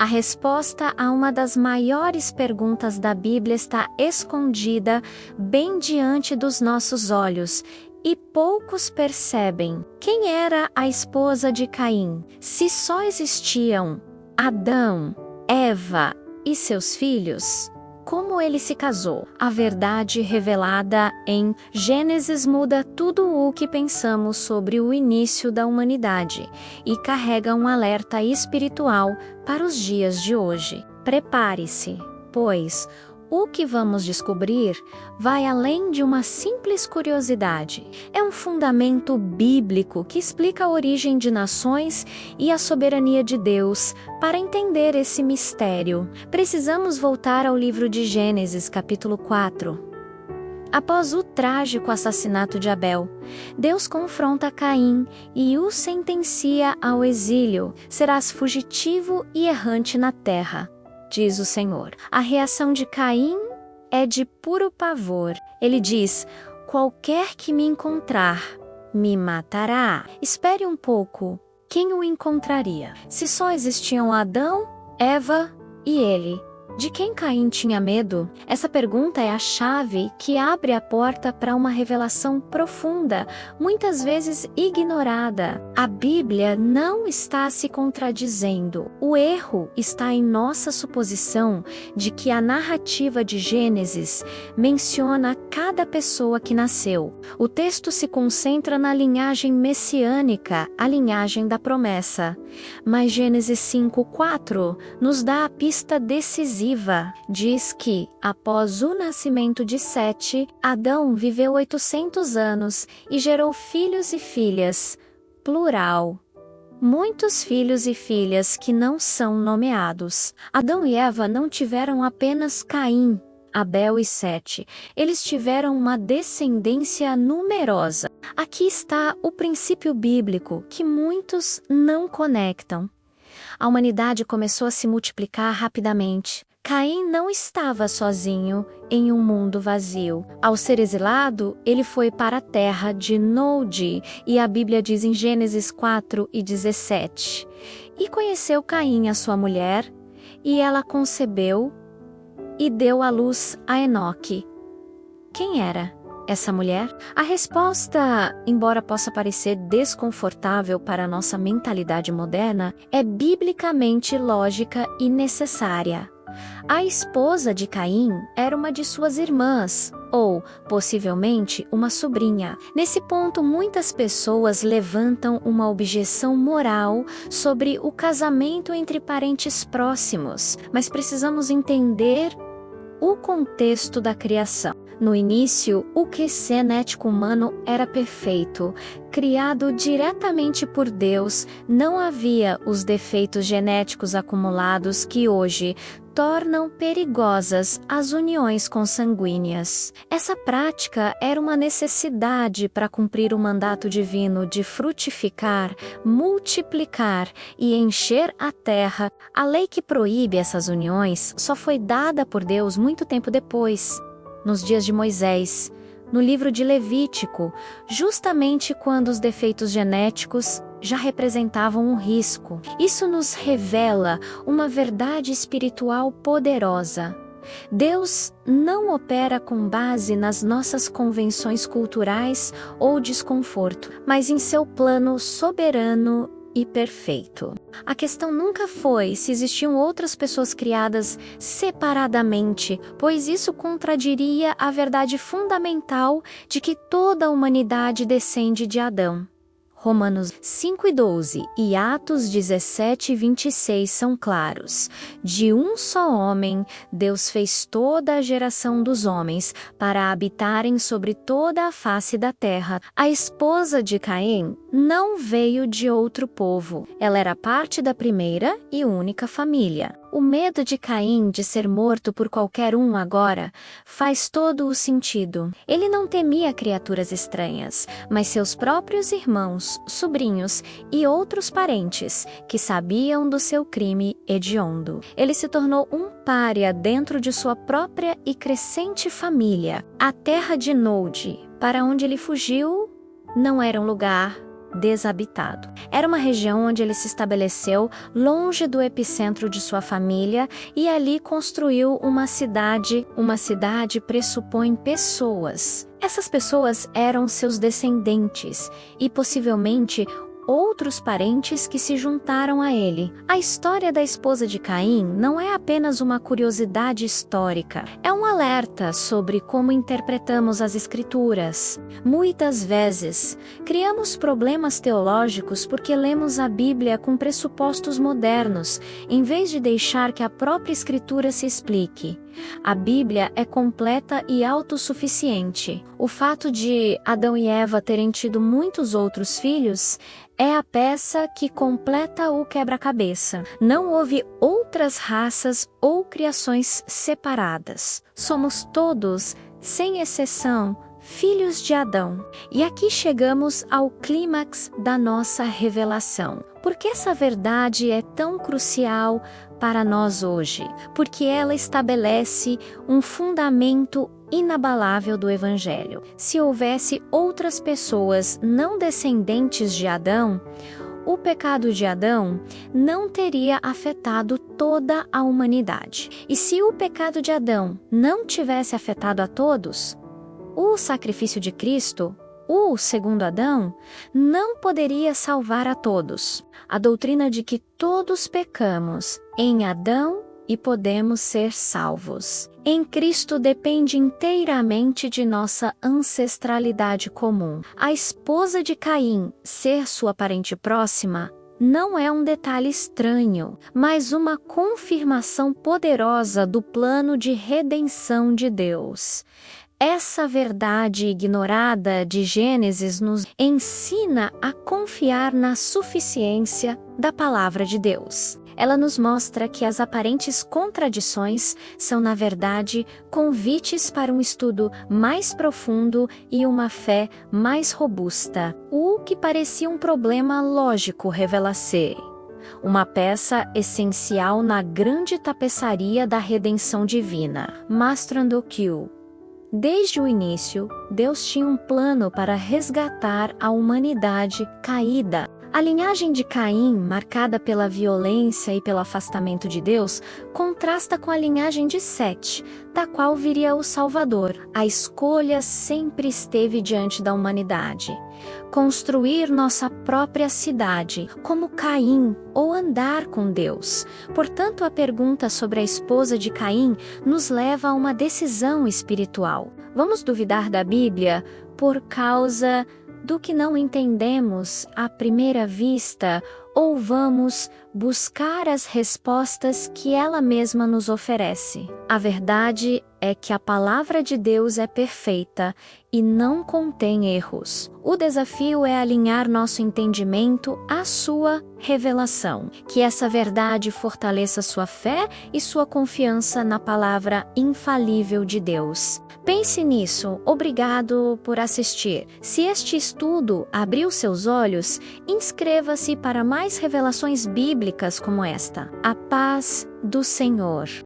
A resposta a uma das maiores perguntas da Bíblia está escondida bem diante dos nossos olhos, e poucos percebem. Quem era a esposa de Caim? Se só existiam Adão, Eva e seus filhos, como ele se casou? A verdade revelada em Gênesis muda tudo o que pensamos sobre o início da humanidade e carrega um alerta espiritual para os dias de hoje. Prepare-se, pois o que vamos descobrir vai além de uma simples curiosidade. É um fundamento bíblico que explica a origem de nações e a soberania de Deus. Para entender esse mistério, precisamos voltar ao livro de Gênesis, capítulo 4. Após o trágico assassinato de Abel, Deus confronta Caim e o sentencia ao exílio. Serás fugitivo e errante na terra, diz o Senhor. A reação de Caim é de puro pavor. Ele diz: qualquer que me encontrar, me matará. Espere um pouco. Quem o encontraria? Se só existiam Adão, Eva e ele, de quem Caim tinha medo? Essa pergunta é a chave que abre a porta para uma revelação profunda, muitas vezes ignorada. A Bíblia não está se contradizendo. O erro está em nossa suposição de que a narrativa de Gênesis menciona cada pessoa que nasceu. O texto se concentra na linhagem messiânica, a linhagem da promessa. Mas Gênesis 5:4 nos dá a pista decisiva. Diz que, após o nascimento de Sete, Adão viveu 800 anos e gerou filhos e filhas, plural. Muitos filhos e filhas que não são nomeados. Adão e Eva não tiveram apenas Caim, Abel e Sete. Eles tiveram uma descendência numerosa. Aqui está o princípio bíblico que muitos não conectam. A humanidade começou a se multiplicar rapidamente. Caim não estava sozinho em um mundo vazio. Ao ser exilado, ele foi para a terra de Nod, e a Bíblia diz em Gênesis 4:17. E conheceu Caim, a sua mulher, e ela concebeu e deu à luz a Enoque. Quem era essa mulher? A resposta, embora possa parecer desconfortável para a nossa mentalidade moderna, é biblicamente lógica e necessária. A esposa de Caim era uma de suas irmãs, ou, possivelmente, uma sobrinha. Nesse ponto, muitas pessoas levantam uma objeção moral sobre o casamento entre parentes próximos, mas precisamos entender o contexto da criação. No início, o QC genético humano era perfeito. Criado diretamente por Deus, não havia os defeitos genéticos acumulados que hoje tornam perigosas as uniões consanguíneas. Essa prática era uma necessidade para cumprir o mandato divino de frutificar, multiplicar e encher a terra. A lei que proíbe essas uniões só foi dada por Deus muito tempo depois, nos dias de Moisés, no livro de Levítico, justamente quando os defeitos genéticos já representavam um risco. Isso nos revela uma verdade espiritual poderosa. Deus não opera com base nas nossas convenções culturais ou desconforto, mas em seu plano soberano e perfeito. A questão nunca foi se existiam outras pessoas criadas separadamente, pois isso contradiria a verdade fundamental de que toda a humanidade descende de Adão. Romanos 5:12 e Atos 17:26 são claros. De um só homem, Deus fez toda a geração dos homens para habitarem sobre toda a face da terra. A esposa de Caim não veio de outro povo. Ela era parte da primeira e única família. O medo de Caim de ser morto por qualquer um agora faz todo o sentido. Ele não temia criaturas estranhas, mas seus próprios irmãos, sobrinhos e outros parentes que sabiam do seu crime hediondo. Ele se tornou um pária dentro de sua própria e crescente família. A terra de Nod, para onde ele fugiu, não era um lugar desabitado. Era uma região onde ele se estabeleceu longe do epicentro de sua família e ali construiu uma cidade. Uma cidade pressupõe pessoas. Essas pessoas eram seus descendentes e possivelmente outros parentes que se juntaram a ele. A história da esposa de Caim não é apenas uma curiosidade histórica, é um alerta sobre como interpretamos as Escrituras. Muitas vezes, criamos problemas teológicos porque lemos a Bíblia com pressupostos modernos, em vez de deixar que a própria Escritura se explique. A Bíblia é completa e autossuficiente. O fato de Adão e Eva terem tido muitos outros filhos é a peça que completa o quebra-cabeça. Não houve outras raças ou criações separadas. Somos todos, sem exceção, filhos de Adão. E aqui chegamos ao clímax da nossa revelação. Por que essa verdade é tão crucial para nós hoje? Porque ela estabelece um fundamento inabalável do Evangelho. Se houvesse outras pessoas não descendentes de Adão, o pecado de Adão não teria afetado toda a humanidade. E se o pecado de Adão não tivesse afetado a todos, o sacrifício de Cristo, o segundo Adão, não poderia salvar a todos. A doutrina de que todos pecamos em Adão e podemos ser salvos em Cristo depende inteiramente de nossa ancestralidade comum. A esposa de Caim ser sua parente próxima não é um detalhe estranho, mas uma confirmação poderosa do plano de redenção de Deus. Essa verdade ignorada de Gênesis nos ensina a confiar na suficiência da palavra de Deus. Ela nos mostra que as aparentes contradições são, na verdade, convites para um estudo mais profundo e uma fé mais robusta. O que parecia um problema lógico revela-se uma peça essencial na grande tapeçaria da redenção divina. Mostrando que desde o início, Deus tinha um plano para resgatar a humanidade caída. A linhagem de Caim, marcada pela violência e pelo afastamento de Deus, contrasta com a linhagem de Sete, da qual viria o Salvador. A escolha sempre esteve diante da humanidade. Construir nossa própria cidade, como Caim, ou andar com Deus. Portanto, a pergunta sobre a esposa de Caim nos leva a uma decisão espiritual. Vamos duvidar da Bíblia por causa do que não entendemos à primeira vista, ou vamos buscar as respostas que ela mesma nos oferece? A verdade é que a palavra de Deus é perfeita e não contém erros. O desafio é alinhar nosso entendimento à sua revelação. Que essa verdade fortaleça sua fé e sua confiança na palavra infalível de Deus. Pense nisso. Obrigado por assistir. Se este estudo abriu seus olhos, inscreva-se para mais revelações bíblicas como esta. A paz do Senhor.